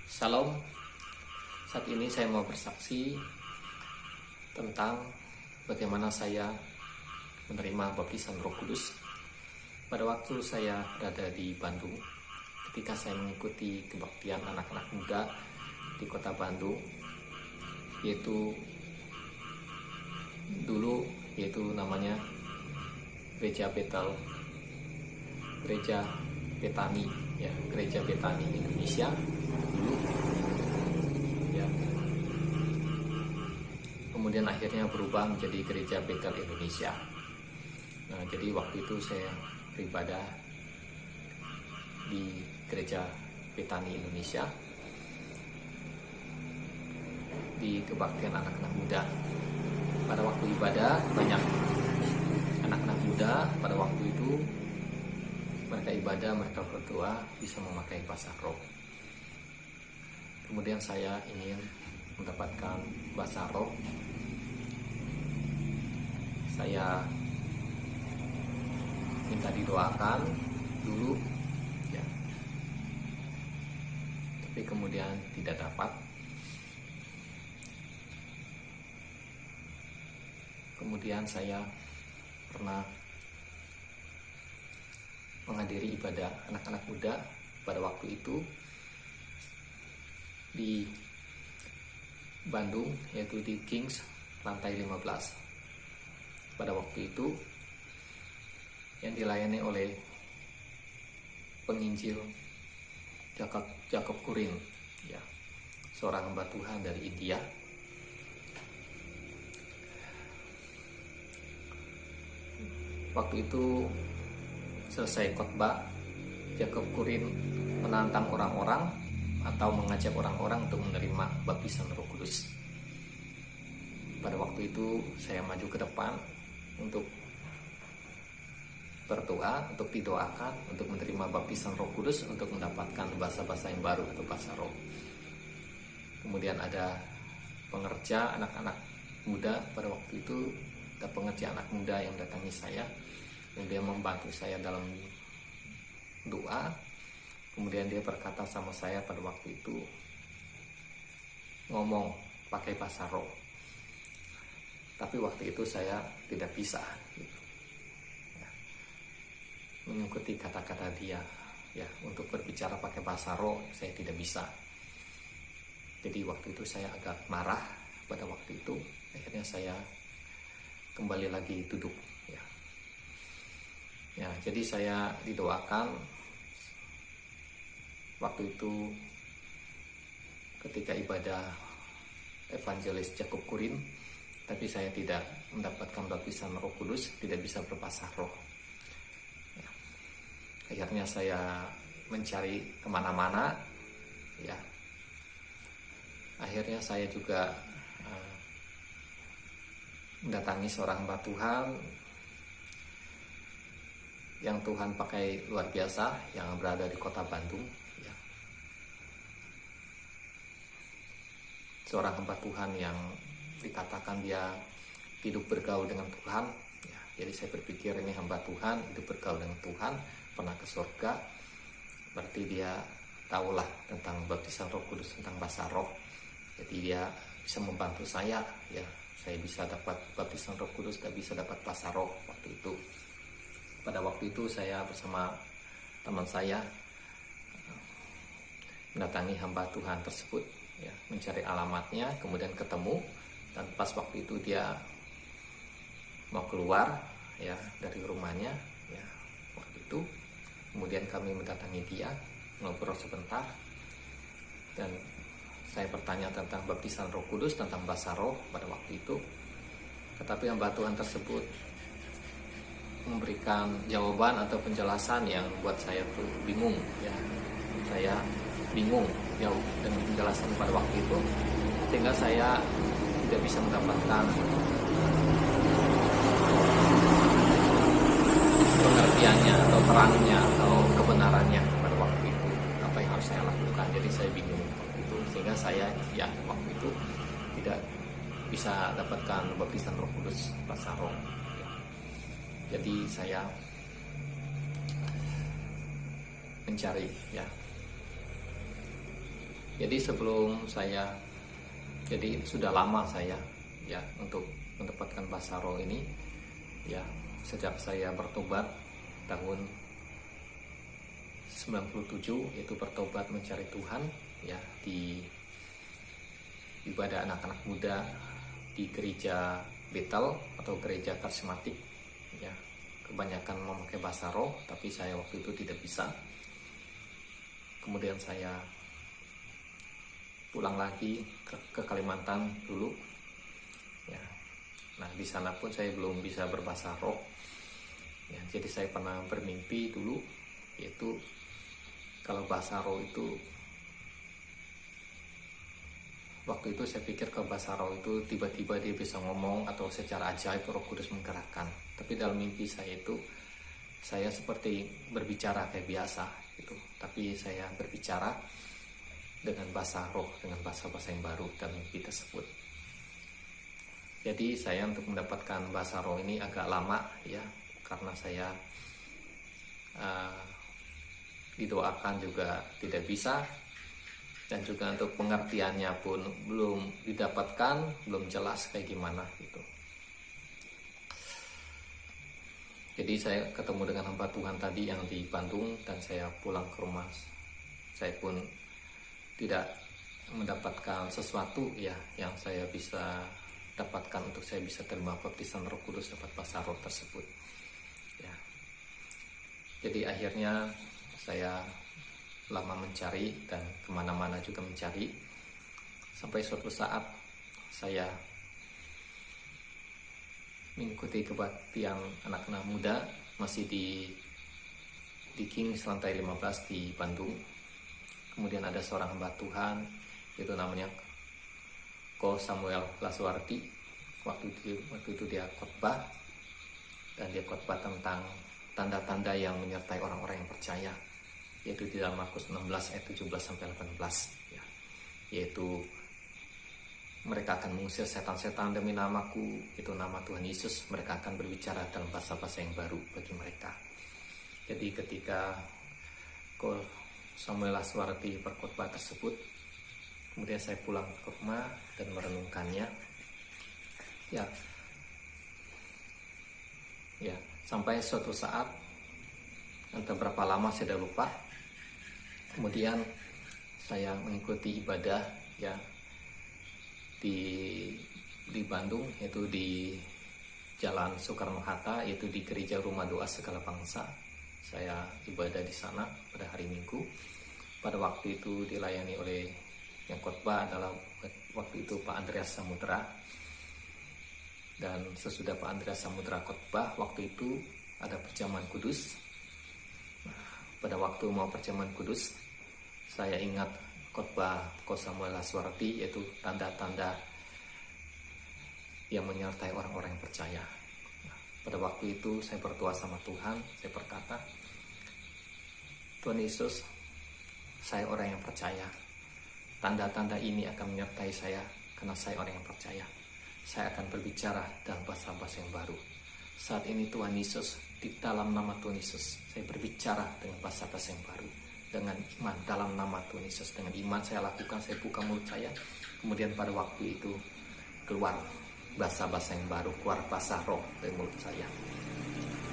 Salam, saat ini saya mau bersaksi tentang bagaimana saya menerima baptisan Roh Kudus pada waktu saya berada di Bandung, ketika saya mengikuti kebaktian anak-anak muda di kota Bandung, yaitu namanya Gereja Betel, Gereja Betani, ya, Gereja Betani Indonesia dulu, ya. Kemudian akhirnya berubah menjadi Gereja Betel Indonesia. Nah, jadi waktu itu saya beribadah di Gereja Betani Indonesia di kebaktian anak-anak muda. Pada waktu ibadah banyak anak-anak muda pada waktu itu, mereka ibadah, mereka berdoa, bisa memakai bahasa roh. Kemudian saya ingin mendapatkan bahasa roh. Saya minta didoakan dulu, ya. Tapi kemudian tidak dapat. Kemudian saya pernah menghadiri ibadah anak-anak muda pada waktu itu di Bandung, yaitu di Kings lantai 15. Pada waktu itu yang dilayani oleh penginjil Jacob Kurin, ya, seorang hamba Tuhan dari India. Waktu itu selesai khotbah, Jacob Kurin menantang orang-orang atau mengajak orang-orang untuk menerima baptisan Roh Kudus. Pada waktu itu saya maju ke depan untuk berdoa, untuk didoakan untuk menerima baptisan Roh Kudus, untuk mendapatkan bahasa-bahasa yang baru atau bahasa roh. Kemudian ada pengerja anak-anak muda pada waktu itu, ada pengerja anak muda yang datangi saya, yang dia membantu saya dalam doa. Kemudian dia berkata sama saya pada waktu itu, ngomong pakai bahasa roh. Tapi waktu itu saya tidak bisa, gitu, ya, mengikuti kata-kata dia, ya, untuk berbicara pakai bahasa roh saya tidak bisa. Jadi waktu itu saya agak marah pada waktu itu. Akhirnya saya kembali lagi duduk, ya. Ya, jadi saya didoakan waktu itu ketika ibadah evangelis Jacob Kurin, tapi saya tidak mendapatkan baptisan Roh Kudus, tidak bisa berbahasa roh, ya. Akhirnya saya mencari kemana-mana, ya. Akhirnya saya juga mendatangi seorang hamba Tuhan yang Tuhan pakai luar biasa, yang berada di kota Bandung, ya. Seorang hamba Tuhan yang dikatakan dia hidup bergaul dengan Tuhan, ya. Jadi saya berpikir ini hamba Tuhan hidup bergaul dengan Tuhan, pernah ke surga, berarti dia tahulah tentang baptisan Roh Kudus, tentang bahasa roh. Jadi dia bisa membantu saya, ya. Saya bisa dapat baptisan Roh Kudus dan bisa dapat bahasa roh waktu itu. Pada waktu itu saya bersama teman saya mendatangi hamba Tuhan tersebut, ya, mencari alamatnya, kemudian ketemu, dan pas waktu itu dia mau keluar, ya, dari rumahnya, ya, waktu itu. Kemudian kami mendatangi dia, ngobrol sebentar, dan saya bertanya tentang baptisan Roh Kudus, tentang bahasa roh pada waktu itu. Tetapi hamba Tuhan tersebut memberikan jawaban atau penjelasan yang buat saya tuh bingung, ya. Saya bingung jauh dengan penjelasan pada waktu itu, sehingga saya tidak bisa mendapatkan pengertiannya atau terangnya atau kebenarannya pada waktu itu, apa yang harus saya lakukan. Jadi saya bingung waktu itu, sehingga saya, ya, waktu itu tidak bisa dapatkan baptisan Roh Kudus bahasa roh, ya. Jadi saya mencari, ya, Jadi sebelum saya, jadi sudah lama saya ya untuk mendapatkan bahasa roh ini ya, sejak saya bertobat tahun 97, yaitu bertobat mencari Tuhan ya di ibadah anak-anak muda di gereja Bethel atau gereja karismatik ya, kebanyakan memakai bahasa roh, tapi saya waktu itu tidak bisa. Kemudian saya pulang lagi ke Kalimantan dulu ya. Nah di sana pun saya belum bisa berbahasa roh ya, jadi saya pernah bermimpi dulu, yaitu kalau bahasa roh itu, waktu itu saya pikir ke bahasa roh itu tiba-tiba dia bisa ngomong atau secara ajaib Roh Kudus menggerakkan. Tapi dalam mimpi saya itu, saya seperti berbicara kayak biasa gitu, tapi saya berbicara dengan bahasa roh, dengan bahasa-bahasa yang baru dalam mimpi tersebut. Jadi saya untuk mendapatkan bahasa roh ini agak lama ya, karena saya didoakan juga tidak bisa, dan juga untuk pengertiannya pun belum didapatkan, belum jelas kayak gimana gitu. Jadi saya ketemu dengan hamba Tuhan tadi yang di Bandung, dan saya pulang ke rumah, saya pun tidak mendapatkan sesuatu ya yang saya bisa dapatkan untuk saya bisa terima baptisan Roh Kudus, dapat bahasa roh tersebut ya. Jadi akhirnya saya lama mencari dan kemana-mana juga mencari, sampai suatu saat saya mengikuti kebaktian anak-anak muda masih di Kings lantai 15 di Bandung. Kemudian ada seorang hamba Tuhan, itu namanya Ko Samuel Laswardi. Waktu itu dia khotbah, dan dia khotbah tentang tanda-tanda yang menyertai orang-orang yang percaya, yaitu di dalam Markus 16 ayat 17 sampai 18 ya. Yaitu mereka akan mengusir setan-setan demi namaku, itu nama Tuhan Yesus. Mereka akan berbicara dalam bahasa-bahasa yang baru bagi mereka. Jadi ketika Ko Samuel Laswardi berkhotbah tersebut, kemudian saya pulang ke rumah dan merenungkannya ya, sampai suatu saat, entah berapa lama saya sudah lupa, kemudian saya mengikuti ibadah ya di Bandung, yaitu di Jalan Soekarno-Hatta, yaitu di Gereja Rumah Doa Segala Bangsa. Saya ibadah di sana pada hari Minggu. Pada waktu itu dilayani oleh yang khotbah adalah waktu itu Pak Andreas Samudra. Dan sesudah Pak Andreas Samudra khotbah, waktu itu ada perjamuan kudus. Nah, pada waktu mau perjamuan kudus, saya ingat khotbah Ko Samuel Laswardi, yaitu tanda-tanda yang menyertai orang-orang yang percaya. Nah, pada waktu itu saya berdoa sama Tuhan, saya berkata, Tuhan Yesus, saya orang yang percaya. Tanda-tanda ini akan menyertai saya karena saya orang yang percaya. Saya akan berbicara dalam bahasa-bahasa yang baru. Saat ini Tuhan Yesus, di dalam nama Tuhan Yesus, saya berbicara dengan bahasa-bahasa yang baru. Dengan iman dalam nama Tuhan Yesus. Dengan iman saya lakukan, saya buka mulut saya. Kemudian pada waktu itu keluar bahasa-bahasa yang baru, keluar bahasa roh dari mulut saya.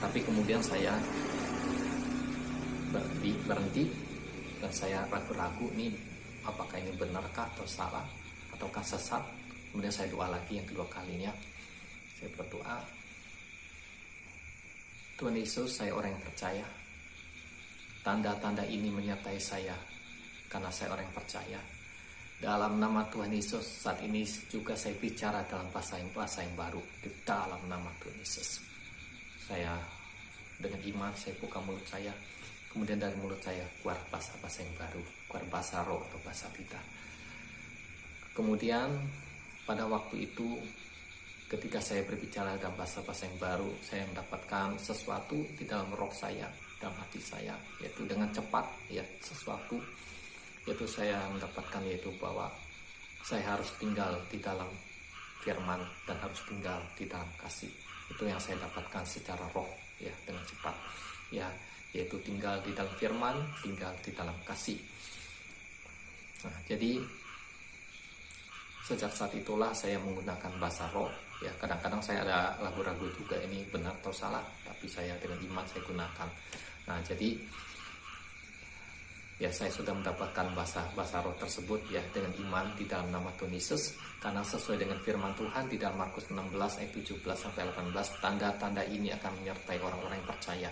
Tapi kemudian saya berhenti dan saya ragu-ragu, nih apakah ini benarkah atau salah ataukah sesat. Kemudian saya doa lagi yang kedua kalinya, saya berdoa, Tuhan Yesus, saya orang yang percaya. Tanda-tanda ini menyertai saya karena saya orang yang percaya. Dalam nama Tuhan Yesus, saat ini juga saya bicara dalam bahasa yang baru. Di dalam nama Tuhan Yesus, saya dengan iman saya buka mulut saya. Kemudian dari mulut saya keluar bahasa-bahasa yang baru, keluar bahasa roh atau bahasa kita. Kemudian pada waktu itu, ketika saya berbicara dalam bahasa-bahasa yang baru, saya mendapatkan sesuatu di dalam roh saya, dalam hati saya, yaitu dengan cepat ya, sesuatu yaitu saya mendapatkan, yaitu bahwa saya harus tinggal di dalam firman dan harus tinggal di dalam kasih. Itu yang saya dapatkan secara roh ya, dengan cepat ya, yaitu tinggal di dalam firman, tinggal di dalam kasih. Nah, jadi sejak saat itulah saya menggunakan bahasa roh. Ya, kadang-kadang saya ada ragu-ragu juga ini benar atau salah, tapi saya dengan iman saya gunakan. Nah, jadi ya saya sudah mendapatkan bahasa roh tersebut ya dengan iman di dalam nama Tuhan Yesus, karena sesuai dengan firman Tuhan di dalam Markus 16 ayat 17 sampai 18, tanda-tanda ini akan menyertai orang-orang yang percaya.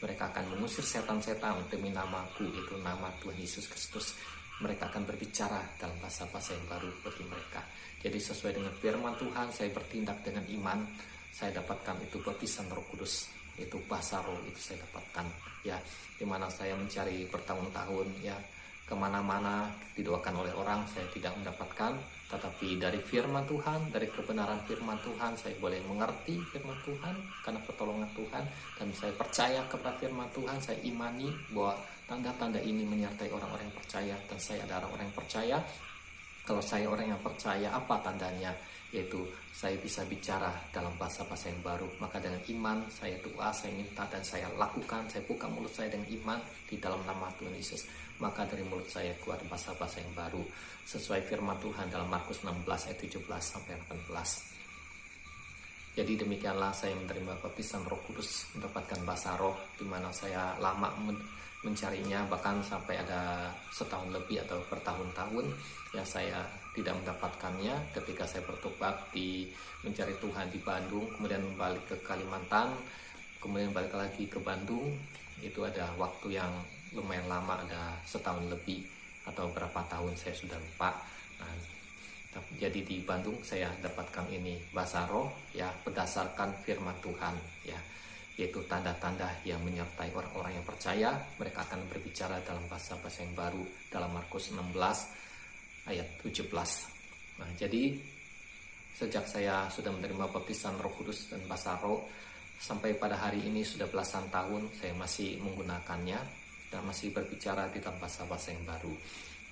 Mereka akan mengusir setan-setan demi namaku, itu nama Tuhan Yesus Kristus. Mereka akan berbicara dalam bahasa-bahasa yang baru bagi mereka. Jadi sesuai dengan firman Tuhan, saya bertindak dengan iman. Saya dapatkan itu baptisan Roh Kudus, itu bahasa roh itu saya dapatkan. Ya, dimana saya mencari bertahun-tahun ya kemana-mana didoakan oleh orang, saya tidak mendapatkan. Tetapi dari firman Tuhan, dari kebenaran firman Tuhan, saya boleh mengerti firman Tuhan karena pertolongan Tuhan, dan saya percaya kepada firman Tuhan. Saya imani bahwa tanda-tanda ini menyertai orang-orang yang percaya, dan saya adalah orang yang percaya. Kalau saya orang yang percaya, apa tandanya? Yaitu saya bisa bicara dalam bahasa-bahasa yang baru. Maka dengan iman saya doa, saya minta, dan saya lakukan. Saya buka mulut saya dengan iman di dalam nama Tuhan Yesus. Maka dari mulut saya keluar bahasa-bahasa yang baru sesuai firman Tuhan dalam Markus 16 ayat 17 sampai 18. Jadi demikianlah saya menerima baptisan Roh Kudus, mendapatkan bahasa roh, di mana saya lama mencarinya, bahkan sampai ada setahun lebih atau bertahun-tahun ya saya tidak mendapatkannya. Ketika saya bertobat mencari Tuhan di Bandung, kemudian balik ke Kalimantan, kemudian balik lagi ke Bandung, itu ada waktu yang lumayan lama, ada setahun lebih atau berapa tahun saya sudah lupa. Nah, jadi di Bandung saya dapatkan ini bahasa roh ya berdasarkan firman Tuhan ya, yaitu tanda-tanda yang menyertai orang-orang yang percaya. Mereka akan berbicara dalam bahasa-bahasa yang baru dalam Markus 16 ayat 17. Nah, jadi sejak saya sudah menerima baptisan Roh Kudus dan bahasa roh, sampai pada hari ini sudah belasan tahun saya masih menggunakannya dan masih berbicara di dalam bahasa-bahasa yang baru.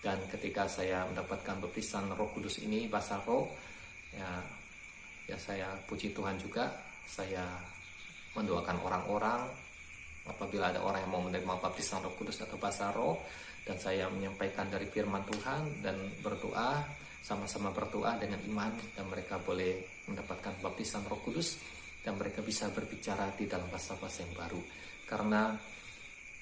Dan ketika saya mendapatkan baptisan Roh Kudus ini, bahasa roh, ya saya puji Tuhan juga. Saya mendoakan orang-orang apabila ada orang yang mau menerima baptisan Roh Kudus atau bahasa roh, dan saya menyampaikan dari firman Tuhan dan berdoa, sama-sama berdoa dengan iman, dan mereka boleh mendapatkan baptisan Roh Kudus dan mereka bisa berbicara di dalam bahasa-bahasa yang baru. Karena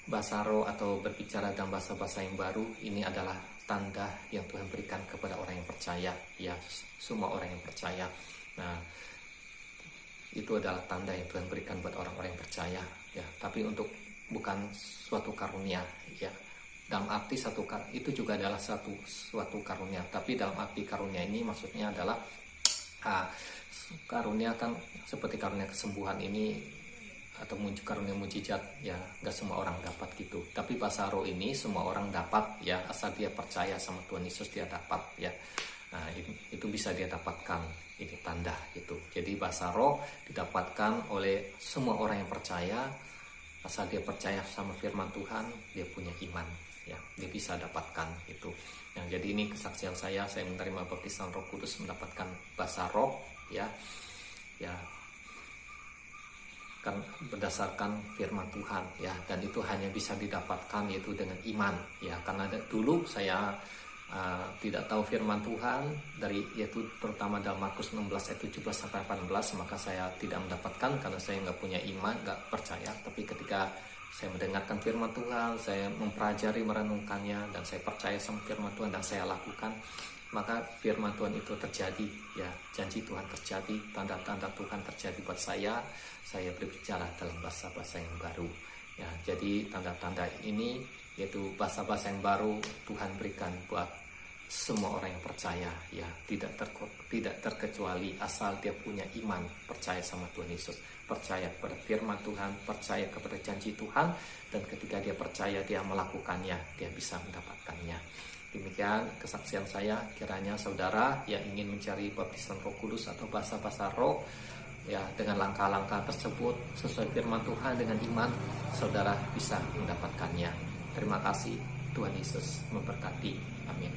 bahasa roh atau berbicara dalam bahasa-bahasa yang baru ini adalah tanda yang Tuhan berikan kepada orang yang percaya ya, semua orang yang percaya. Nah, itu adalah tanda yang Tuhan berikan buat orang-orang yang percaya ya, tapi bukan suatu karunia ya. Dalam arti itu juga adalah suatu karunia, tapi dalam arti karunia ini maksudnya adalah karunia kan seperti karunia kesembuhan ini atau karunia mujizat ya, nggak semua orang dapat gitu. Tapi bahasa roh ini semua orang dapat ya, asal dia percaya sama Tuhan Yesus dia dapat ya. Nah, itu bisa dia dapatkan, ini tanda itu. Jadi bahasa roh didapatkan oleh semua orang yang percaya, asal dia percaya sama firman Tuhan, dia punya iman ya, dia bisa dapatkan itu. Yang jadi ini kesaksian saya menerima baptisan Roh Kudus, mendapatkan bahasa roh ya kan berdasarkan firman Tuhan ya, dan itu hanya bisa didapatkan yaitu dengan iman ya. Karena dulu saya tidak tahu firman Tuhan yaitu terutama dalam Markus 16 ayat 17 sampai 18, maka saya tidak mendapatkan karena saya nggak punya iman, nggak percaya. Tapi ketika saya mendengarkan firman Tuhan, saya mempelajari, merenungkannya, dan saya percaya sama firman Tuhan dan saya lakukan, maka firman Tuhan itu terjadi ya, janji Tuhan terjadi, tanda-tanda Tuhan terjadi buat saya berbicara dalam bahasa-bahasa yang baru ya. Jadi tanda-tanda ini yaitu bahasa-bahasa yang baru Tuhan berikan buat semua orang yang percaya ya, tidak terkecuali asal dia punya iman, percaya sama Tuhan Yesus, percaya kepada firman Tuhan, percaya kepada janji Tuhan, dan ketika dia percaya dia melakukannya, dia bisa mendapatkannya. Demikian kesaksian saya. Kiranya saudara yang ingin mencari baptisan Roh Kudus atau bahasa-bahasa roh ya, dengan langkah-langkah tersebut sesuai firman Tuhan dengan iman, saudara bisa mendapatkannya. Terima kasih. Tuhan Yesus memberkati. Amin.